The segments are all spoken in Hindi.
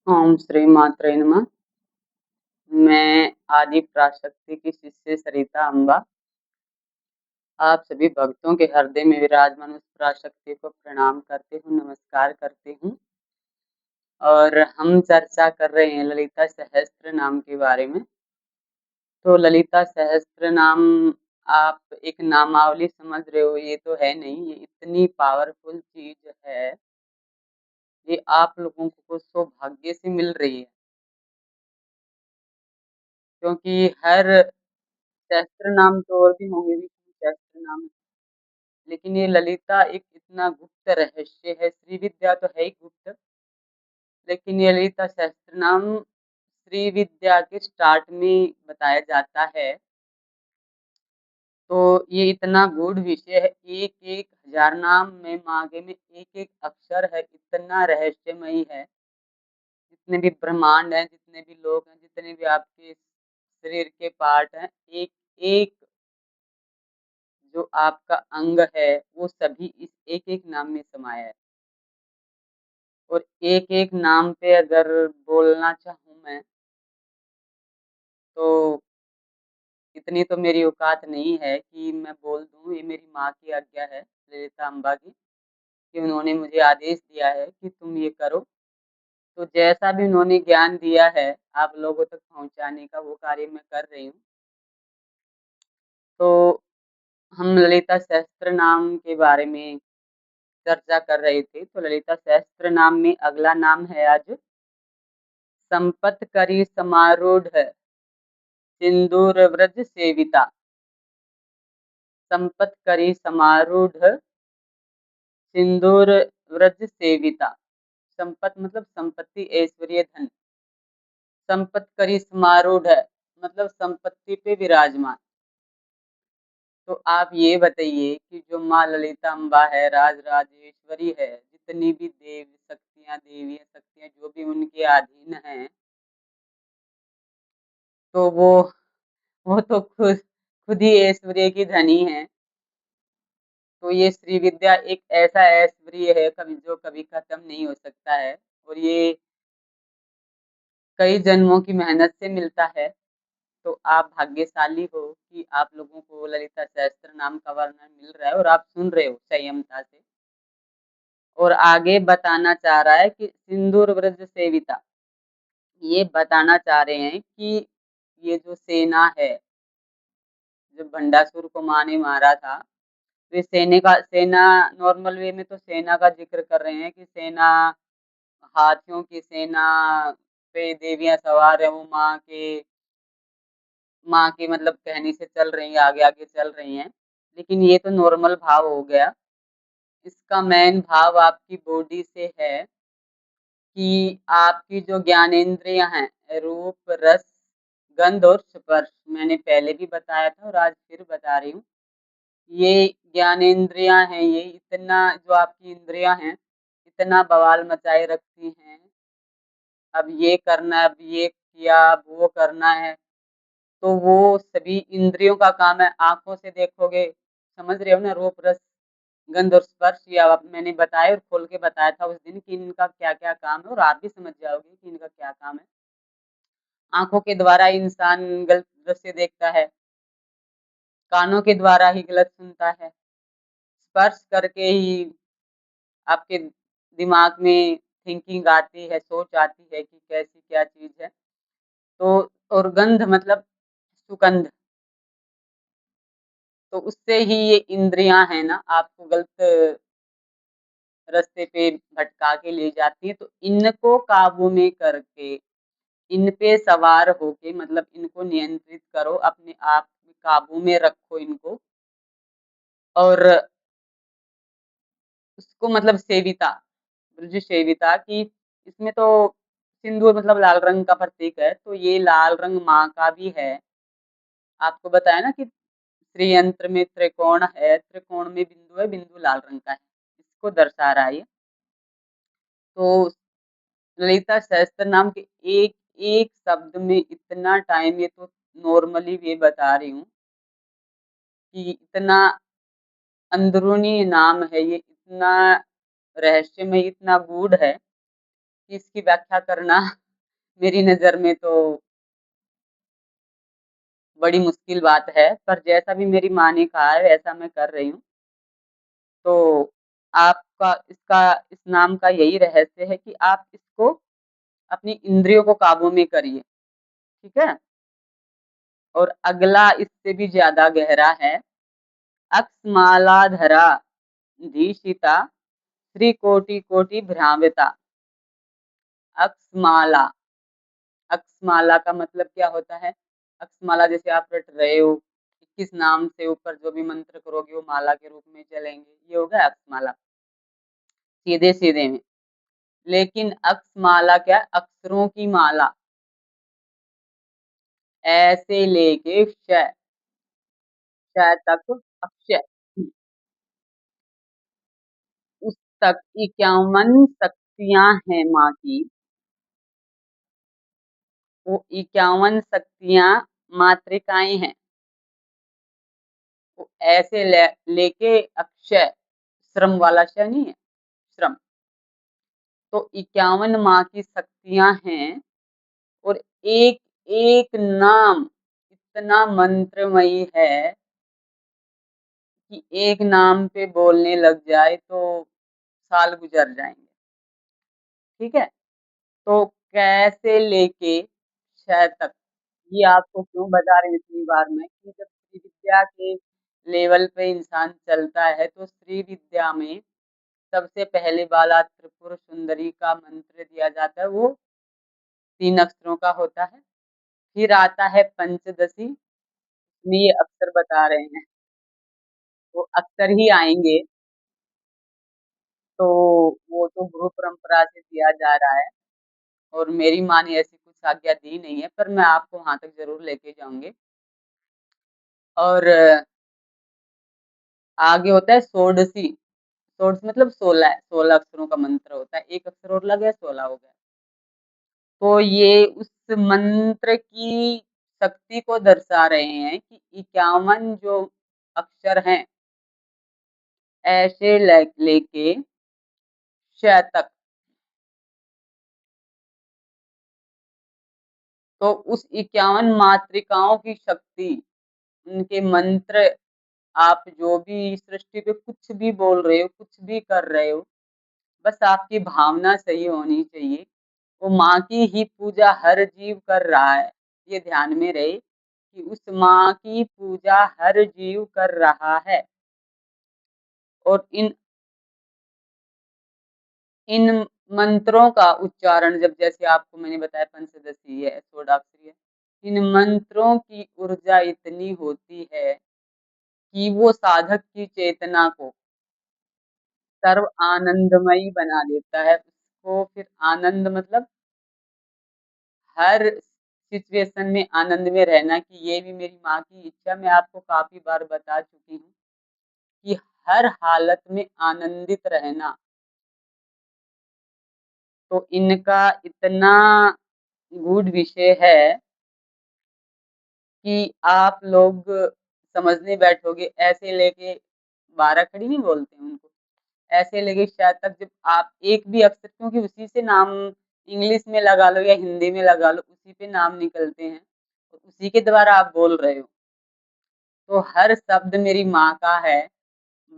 ओम श्री मात्रे नमः। मैं आदि पराशक्ति की शिष्य सरिता अम्बा आप सभी भक्तों के हृदय में विराजमान उस पराशक्ति को प्रणाम करती हूँ, नमस्कार करती हूँ। और हम चर्चा कर रहे हैं ललिता सहस्त्र नाम के बारे में। तो ललिता सहस्त्र नाम आप एक नामावली समझ रहे हो, ये तो है नहीं, ये इतनी पावरफुल चीज है, ये आप लोगों को सौभाग्य से मिल रही है। क्योंकि हर सहस्त्र नाम तो और भी होंगे, भी सहस्त्र नाम, लेकिन ये ललिता एक इतना गुप्त रहस्य है। श्री विद्या तो है ही गुप्त, लेकिन ये ललिता सहस्त्र नाम श्री विद्या के स्टार्ट में बताया जाता है। तो ये इतना गूढ़ विषय है, एक एक हजार नाम में मांगे में एक एक अक्षर है, इतना रहस्यमयी है। जितने भी ब्रह्मांड हैं, जितने भी लोग हैं, जितने भी आपके शरीर के पार्ट हैं, एक एक जो आपका अंग है वो सभी इस एक एक नाम में समाया है। और एक एक नाम पे अगर बोलना चाहूँ मैं, तो इतनी तो मेरी औकात नहीं है कि मैं बोल दूँ। ये मेरी माँ की आज्ञा है, ललिता अम्बा की, कि उन्होंने मुझे आदेश दिया है कि तुम ये करो। तो जैसा भी उन्होंने ज्ञान दिया है आप लोगों तक पहुँचाने का, वो कार्य मैं कर रही हूँ। तो हम ललिता सहस्त्र नाम के बारे में चर्चा कर रहे थे। तो ललिता सहस्त्र नाम में अगला नाम है आज संपत्करी समारूढ़ सिंदूर व्रज सेविता। संपत्करी समारूढ़ सिंदूर व्रज सेविता। संपत मतलब संपत्ति, ऐश्वर्य, धन। संपत्करी समारूढ़ मतलब संपत्ति पे विराजमान। तो आप ये बताइए कि जो माँ ललिता अम्बा है, राज राजेश्वरी है, जितनी भी देव शक्तियाँ, देवी शक्तियाँ जो भी उनके अधीन हैं, तो वो तो खुद खुद ही ऐश्वर्य की धनी है। तो ये श्री विद्या एक ऐसा ऐश्वर्य है कभी जो कभी खत्म नहीं हो सकता है। और ये कई जन्मों की मेहनत से मिलता है। तो आप भाग्यशाली हो कि आप लोगों को ललिता सहस्त्र नाम का वर्णन मिल रहा है और आप सुन रहे हो संयमता से। और आगे बताना चाह रहा है कि सिंदूर व्रज सेविता, ये बताना चाह रहे हैं कि ये जो सेना है, जो भंडासुर को माँ ने मारा था, तो सेना नॉर्मल वे में तो सेना का जिक्र कर रहे हैं कि सेना, हाथियों की सेना पे देवियां सवार है, वो माँ के मतलब कहने से चल रही है, आगे आगे चल रही हैं। लेकिन ये तो नॉर्मल भाव हो गया। इसका मेन भाव आपकी बॉडी से है कि आपकी जो ज्ञानेंद्रियां हैं, रूप रस गंध और स्पर्श, मैंने पहले भी बताया था और आज फिर बता रही हूँ। ये ज्ञानेंद्रियां हैं, ये इतना जो आपकी इंद्रियां हैं, इतना बवाल मचाए रखती हैं। अब ये करना है, अब ये किया, अब वो करना है। तो वो सभी इंद्रियों का काम है। आंखों से देखोगे, समझ रहे हो ना, रूप रस गंध और स्पर्श, या मैंने बताया और खोल के बताया था उस दिन कि इनका क्या क्या काम है, और आप भी समझ जाओगे कि इनका क्या काम है। आंखों के द्वारा इंसान गलत दृश्य देखता है, कानों के द्वारा ही गलत सुनता है, स्पर्श करके ही आपके दिमाग में थिंकिंग आती है, सोच आती है कि कैसी क्या चीज है। तो और गंध मतलब सुगंध, तो उससे ही ये इंद्रियां है ना आपको गलत रास्ते पे भटका के ले जाती है। तो इनको काबू में करके, इन पे सवार होके, मतलब इनको नियंत्रित करो, अपने आप काबू में रखो इनको। और उसको मतलब सेविता, ब्रज सेविता की, इसमें तो सिंदूर मतलब लाल रंग का प्रतीक है, तो ये लाल रंग माँ का भी है। आपको बताया ना कि श्री यंत्र में त्रिकोण है, त्रिकोण में बिंदु है, बिंदु लाल रंग का है, इसको दर्शा रहा है ये। तो ललिता सहस्त्र नाम के एक एक शब्द में इतना टाइम, ये तो नॉर्मली वे बता रही हूँ कि इतना अंदरूनी नाम है ये, इतना रहस्यमय, इतना गूढ़ है इसकी व्याख्या करना मेरी नज़र में तो बड़ी मुश्किल बात है, पर जैसा भी मेरी माँ ने कहा है वैसा मैं कर रही हूँ। तो आपका इस नाम का यही रहस्य है कि आप इसको अपनी इंद्रियों को काबू में करिए, ठीक है? और अगला इससे भी ज़्यादा गहरा है, अक्समालाधरा धीशिता त्रिकोटि भ्रामिता। अक्समाला, अक्समाला का मतलब क्या होता है? अक्समाला जैसे आप रट रहे हो, 21 नाम से ऊपर जो भी मंत्र करोगे वो माला के रूप में चलेंगे, ये हो गया अक्समाला, सीधे-सीधे में। लेकिन अक्समाला क्या है? अक्षरों की माला, ऐसे लेके श तक अक्षय, उस तक 51 शक्तियाँ हैं माँ की, वो 51 शक्तियाँ मातृकाएँ हैं। वो ऐसे लेके अक्षय, श्रम वाला श नहीं है, श्रम। तो 51 माँ की शक्तियाँ हैं और एक-एक नाम इतना मंत्रमयी है कि एक नाम पे बोलने लग जाए तो साल गुज़र जाएँगे, ठीक है? तो कैसे लेके श तक, ये आपको क्यों बता रही हूँ इतनी बार मैं कि जब श्री विद्या के लेवल पे इंसान चलता है, तो श्री विद्या में सबसे पहले बाला त्रिपुर सुंदरी का मंत्र दिया जाता है, वो 3 अक्षरों का होता है। फिर आता है पंचदशी, में ये अक्षर बता रहे हैं, वो अक्षर ही आएँगे, तो वो तो गुरु परंपरा से दिया जा रहा है और मेरी माँ ने ऐसी कुछ आज्ञा दी नहीं है, पर मैं आपको वहाँ तक ज़रूर लेके जाऊँगी। और आगे होता है षोडशी, षोडश मतलब 16, 16 अक्षरों का मंत्र होता है, 1 अक्षर और लग गया 16 हो गया। तो ये उस मंत्र की शक्ति को दर्शा रहे हैं कि 51 जो अक्षर हैं, ऐसे लेके श तक, तो उस 51 मातृकाओं की शक्ति, उनके मंत्र, आप जो भी सृष्टि पे कुछ भी बोल रहे हो, कुछ भी कर रहे हो, बस आपकी भावना सही होनी चाहिए। वो माँ की ही पूजा हर जीव कर रहा है। ये ध्यान में रहे कि उस माँ की पूजा हर जीव कर रहा है और इन मंत्रों का उच्चारण जब जैसे आपको मैंने बताया पंचदशी है, षोडशी है, इन मंत्रों की ऊर्जा इतनी होती है कि वो साधक की चेतना को सर्व आनंदमयी बना देता है। उसको फिर आनंद मतलब हर सिचुएशन में आनंद में रहना, कि ये भी मेरी माँ की इच्छा, मैं आपको काफ़ी बार बता चुकी हूँ कि हर हालत में आनंदित रहना। तो इनका इतना गूढ़ विषय है कि आप लोग समझने बैठोगे, ऐसे लेके 12 खड़ी नहीं बोलते हैं उनको, ऐसे लेके शायद तक जब आप एक भी अक्षर, क्योंकि उसी से नाम इंग्लिश में लगा लो या हिंदी में लगा लो, उसी पे नाम निकलते हैं, और उसी के द्वारा आप बोल रहे हो। तो हर शब्द मेरी माँ का है,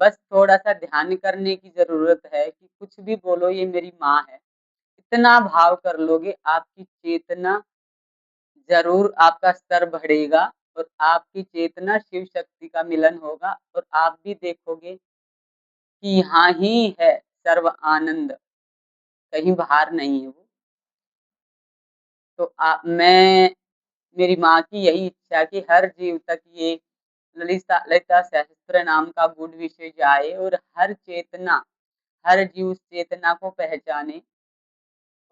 बस थोड़ा-सा ध्यान करने की ज़रूरत है कि कुछ भी बोलो ये मेरी माँ है। इतना भाव कर लोगे, आपकी चेतना ज़रूर, आपका स्तर बढ़ेगा और आपकी चेतना शिव शक्ति का मिलन होगा और आप भी देखोगे कि यहाँ ही है सर्व आनंद, कहीं बाहर नहीं है वो। तो मैं, मेरी माँ की यही इच्छा है कि हर जीव तक ये ललिता सहस्त्र नाम का गूढ़ विषय जाए और हर चेतना, हर जीव उस चेतना को पहचाने।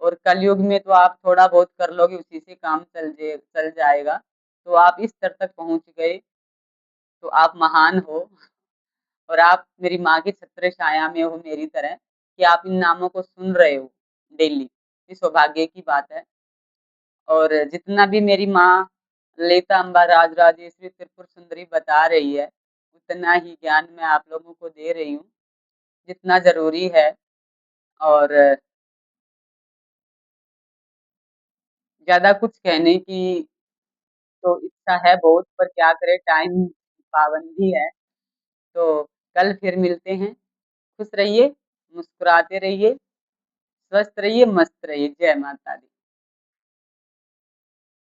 और कलयुग में तो आप थोड़ा बहुत कर लोगे, उसी से काम चल जाएगा। तो आप इस स्तर तक पहुँच गए, तो आप महान हो और आप मेरी माँ की छत्र छाया में हो मेरी तरह, कि आप इन नामों को सुन रहे हो डेली। ये सौभाग्य की बात है। और जितना भी मेरी माँ ललिता अम्बा राजराजेश्वरी त्रिपुर सुंदरी बता रही है, उतना ही ज्ञान मैं आप लोगों को दे रही हूँ, जितना ज़रूरी है। और ज़्यादा कुछ कहने की तो इच्छा है बहुत, पर क्या करें, टाइम पाबंदी है। तो कल फिर मिलते हैं। खुश रहिए, मुस्कुराते रहिए, स्वस्थ रहिए, मस्त रहिए। जय माता दी।